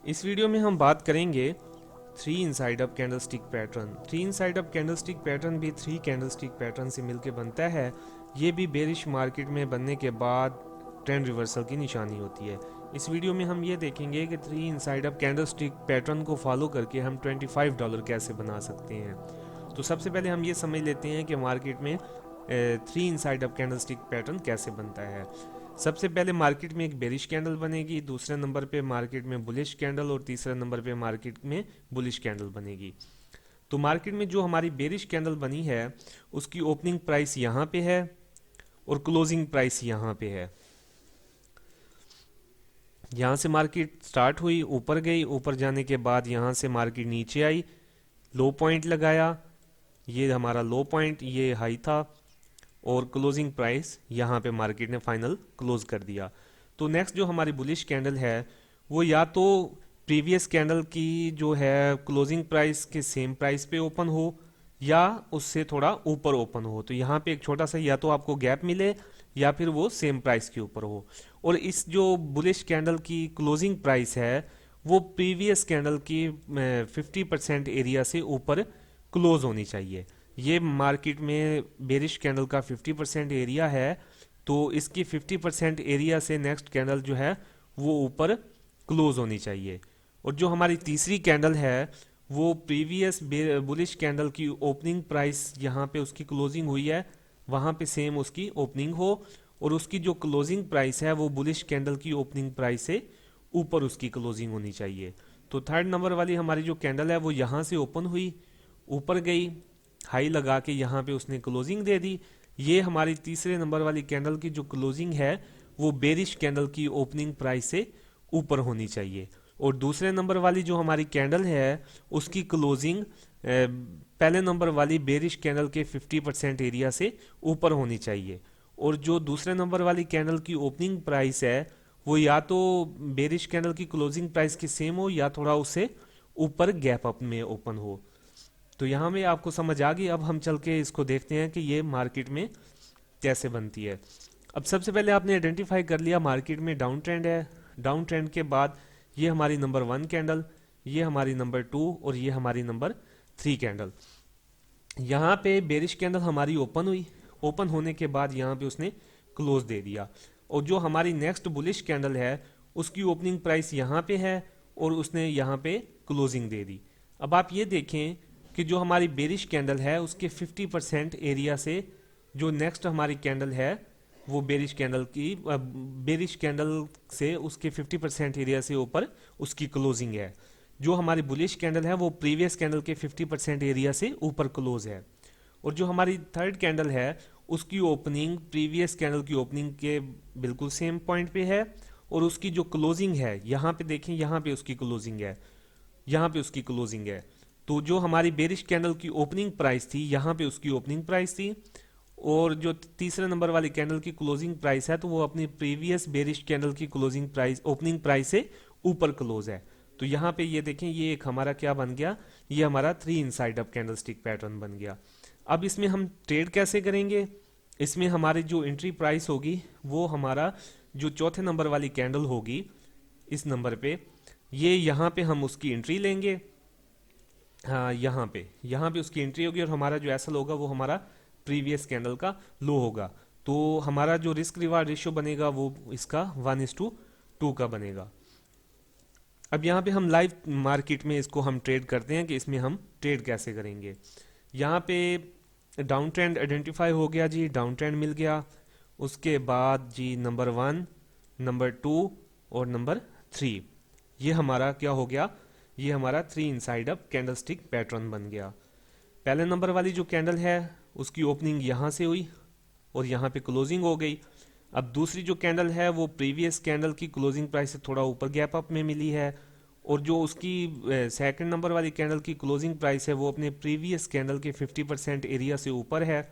इस वीडियो में हम बात करेंगे three inside up candlestick pattern. Three inside up candlestick pattern भी थ्री कैंडलस्टिक पैटर्न से मिलकर बनता है। ये भी बेरिश मार्केट में बनने के बाद ट्रेंड रिवर्सल की निशानी होती है। इस वीडियो में हम ये देखेंगे कि three inside up candlestick pattern को फॉलो करके हम $25 कैसे बना सकते हैं। तो सबसे पहले हम ये समझ लेते हैं कि मार्केट में three inside up candlestick pattern कैसे बनता है। सबसे पहले मार्केट में एक बेरिश कैंडल बनेगी, दूसरे नंबर पे मार्केट में बुलिश कैंडल और तीसरे नंबर पे मार्केट में बुलिश कैंडल बनेगी। तो मार्केट में जो हमारी बेरिश कैंडल बनी है उसकी ओपनिंग प्राइस यहाँ पे है और क्लोजिंग प्राइस यहाँ पे है। यहाँ से मार्केट स्टार्ट हुई, ऊपर गई, ऊपर जाने के बाद यहाँ से मार्केट नीचे आई, लो पॉइंट लगाया, ये हमारा लो पॉइंट, ये हाई था और क्लोजिंग प्राइस यहाँ पे मार्केट ने फाइनल क्लोज कर दिया। तो नेक्स्ट जो हमारी बुलिश कैंडल है वो या तो प्रीवियस कैंडल की जो है क्लोजिंग प्राइस के सेम प्राइस पे ओपन हो या उससे थोड़ा ऊपर ओपन हो। तो यहाँ पे एक छोटा सा या तो आपको गैप मिले या फिर वो सेम प्राइस के ऊपर हो। और इस जो बुलिश कैंडल की क्लोजिंग प्राइस है वो प्रीवियस कैंडल की 50% एरिया से ऊपर क्लोज होनी चाहिए। ये मार्केट में बेरिश कैंडल का 50% एरिया है, तो इसकी 50% एरिया से नेक्स्ट कैंडल जो है वो ऊपर क्लोज होनी चाहिए। और जो हमारी तीसरी कैंडल है वो प्रीवियस बुलिश कैंडल की ओपनिंग प्राइस यहाँ पे उसकी क्लोजिंग हुई है वहाँ पे सेम उसकी ओपनिंग हो और उसकी जो क्लोजिंग प्राइस है वो बुलिश कैंडल की ओपनिंग प्राइस से ऊपर उसकी क्लोजिंग होनी चाहिए। तो थर्ड नंबर वाली हमारी जो कैंडल है वो यहाँ से ओपन हुई, ऊपर गई, हाई लगा के यहाँ पे उसने क्लोजिंग दे दी। ये हमारी तीसरे नंबर वाली कैंडल की जो क्लोजिंग है वो बेरिश कैंडल की ओपनिंग प्राइस से ऊपर होनी चाहिए। और दूसरे नंबर वाली जो हमारी कैंडल है उसकी क्लोजिंग पहले नंबर वाली बेरिश कैंडल के 50% एरिया से ऊपर होनी चाहिए। और जो दूसरे नंबर वाली कैंडल की ओपनिंग प्राइस है वो या तो बेरिश कैंडल की क्लोजिंग प्राइस के सेम हो या थोड़ा उससे ऊपर गैप अप में ओपन हो। तो यहाँ में आपको समझ आ गई। अब हम चल के इसको देखते हैं कि ये मार्केट में कैसे बनती है। अब सबसे पहले आपने आइडेंटिफाई कर लिया मार्केट में डाउन ट्रेंड है। डाउन ट्रेंड के बाद ये हमारी नंबर 1 कैंडल, ये हमारी नंबर 2 और ये हमारी नंबर 3 कैंडल। यहाँ पे बेरिश कैंडल हमारी ओपन हुई, ओपन होने के बाद यहाँ पे उसने क्लोज दे दिया। और जो हमारी नेक्स्ट बुलिश कैंडल है उसकी ओपनिंग प्राइस यहाँ पे है और उसने यहाँ पे क्लोजिंग दे दी। अब आप ये देखें कि जो हमारी बेरिश कैंडल है उसके 50% एरिया से जो नेक्स्ट हमारी कैंडल है वो बेरिश कैंडल से उसके 50% एरिया से ऊपर उसकी क्लोजिंग है। जो हमारी बुलिश कैंडल है वो प्रीवियस कैंडल के 50% एरिया से ऊपर क्लोज है। और जो हमारी थर्ड कैंडल है उसकी ओपनिंग प्रीवियस कैंडल की ओपनिंग के बिल्कुल सेम पॉइंट पे है और उसकी जो क्लोजिंग है यहाँ पे देखें, यहाँ पे उसकी क्लोजिंग है, यहाँ पे उसकी क्लोजिंग है। तो जो हमारी बेरिश कैंडल की ओपनिंग प्राइस थी यहाँ पे उसकी ओपनिंग प्राइस थी और जो तीसरे नंबर वाली कैंडल की क्लोजिंग प्राइस है तो वो अपनी प्रीवियस बेरिश कैंडल की क्लोजिंग प्राइस ओपनिंग प्राइस से ऊपर क्लोज है। तो यहाँ पे ये देखें, ये एक हमारा क्या बन गया, ये हमारा three inside up candlestick pattern बन गया। अब इसमें हम ट्रेड कैसे करेंगे। इसमें हमारी जो एंट्री प्राइस होगी वो हमारा जो चौथे नंबर वाली कैंडल होगी इस नंबर पे, ये यहाँ पे हम उसकी एंट्री लेंगे। हाँ, यहाँ पे उसकी एंट्री होगी और हमारा जो एसएल होगा वो हमारा प्रीवियस कैंडल का लो होगा। तो हमारा जो रिस्क रिवार्ड रेशियो बनेगा वो इसका 1:2 का बनेगा। अब यहाँ पे हम लाइव मार्केट में इसको हम ट्रेड करते हैं कि इसमें हम ट्रेड कैसे करेंगे। यहाँ पे डाउन ट्रेंड आइडेंटिफाई हो गया जी, डाउन ट्रेंड मिल गया। उसके बाद जी नंबर 1, नंबर 2 और नंबर 3, ये हमारा क्या हो गया, ये हमारा three inside up candlestick pattern बन गया। पहले नंबर वाली जो कैंडल है उसकी ओपनिंग यहाँ से हुई और यहाँ पे क्लोजिंग हो गई। अब दूसरी जो कैंडल है वो प्रीवियस कैंडल की क्लोजिंग प्राइस से थोड़ा ऊपर गैप अप में मिली है और जो उसकी सेकंड नंबर वाली कैंडल की क्लोजिंग प्राइस है वो अपने प्रीवियस कैंडल के 50% एरिया से ऊपर है।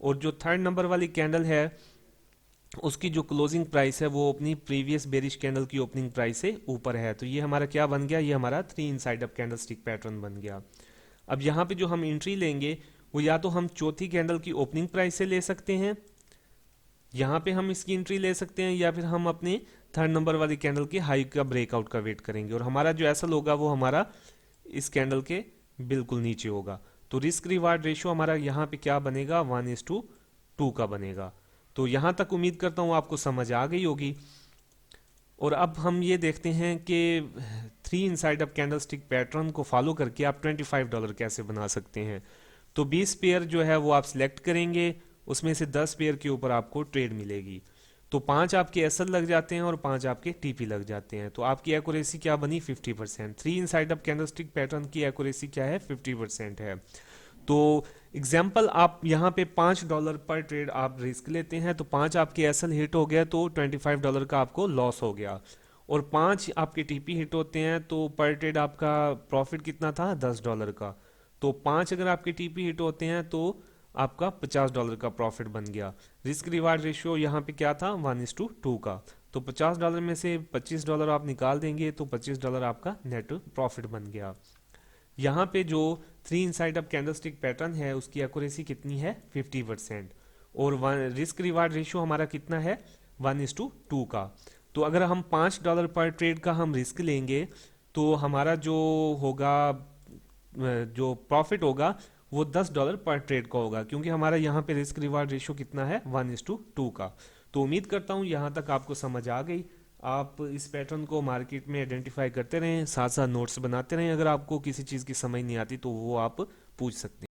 और जो थर्ड नंबर वाली कैंडल है उसकी जो क्लोजिंग प्राइस है वो अपनी प्रीवियस बेरिश कैंडल की ओपनिंग प्राइस से ऊपर है। तो ये हमारा क्या बन गया, ये हमारा three inside up candlestick pattern बन गया। अब यहाँ पे जो हम एंट्री लेंगे वो या तो हम चौथी कैंडल की ओपनिंग प्राइस से ले सकते हैं यहाँ पे हम इसकी एंट्री ले सकते हैं या फिर हम अपने थर्ड नंबर वाली कैंडल के हाई का ब्रेकआउट का वेट करेंगे और हमारा जो एसएल होगा वो हमारा इस कैंडल के बिल्कुल नीचे होगा। तो रिस्क रिवार्ड रेशियो हमारा यहाँ पे क्या बनेगा, 1:2 का बनेगा। तो यहाँ तक उम्मीद करता हूँ आपको समझ आ गई होगी। और अब हम ये देखते हैं कि three inside up candlestick pattern को फॉलो करके आप $25 कैसे बना सकते हैं। तो 20 पेयर जो है वो आप सिलेक्ट करेंगे, उसमें से 10 पेयर के ऊपर आपको ट्रेड मिलेगी। तो 5 आपके एसएल लग जाते हैं और 5 आपके टीपी लग जाते हैं। तो आपकी एक्यूरेसी क्या बनी, 50%। Three inside up candlestick pattern की एक्यूरेसी क्या है, 50% है। तो एग्जाम्पल आप यहाँ पे $5 पर ट्रेड आप रिस्क लेते हैं, तो 5 आपके एसएल हिट हो गया तो $25 का आपको लॉस हो गया। और 5 आपके टीपी हिट होते हैं तो पर ट्रेड आपका प्रॉफिट कितना था, $10 का। तो 5 अगर आपके टीपी हिट होते हैं तो आपका $50 का प्रॉफिट बन गया। रिस्क रिवार्ड रेशियो यहाँ पे क्या था, 1:2 का। तो $50 में से $25 आप निकाल देंगे तो $25 आपका नेट प्रॉफिट बन गया। यहाँ पे जो three inside up candlestick pattern है उसकी एक्यूरेसी कितनी है, 50%। और रिस्क रिवार्ड रेशियो हमारा कितना है, 1:2 का। तो अगर हम $5 पर ट्रेड का हम रिस्क लेंगे तो हमारा जो होगा, जो प्रॉफिट होगा वो $10 पर ट्रेड का होगा, क्योंकि हमारा यहाँ पे रिस्क रिवार्ड रेशियो कितना है, 1:2 का। तो उम्मीद करता हूँ यहाँ तक आपको समझ आ गई। आप इस पैटर्न को मार्केट में आइडेंटिफाई करते रहें, साथ साथ नोट्स बनाते रहें। अगर आपको किसी चीज़ की समझ नहीं आती तो वो आप पूछ सकते हैं।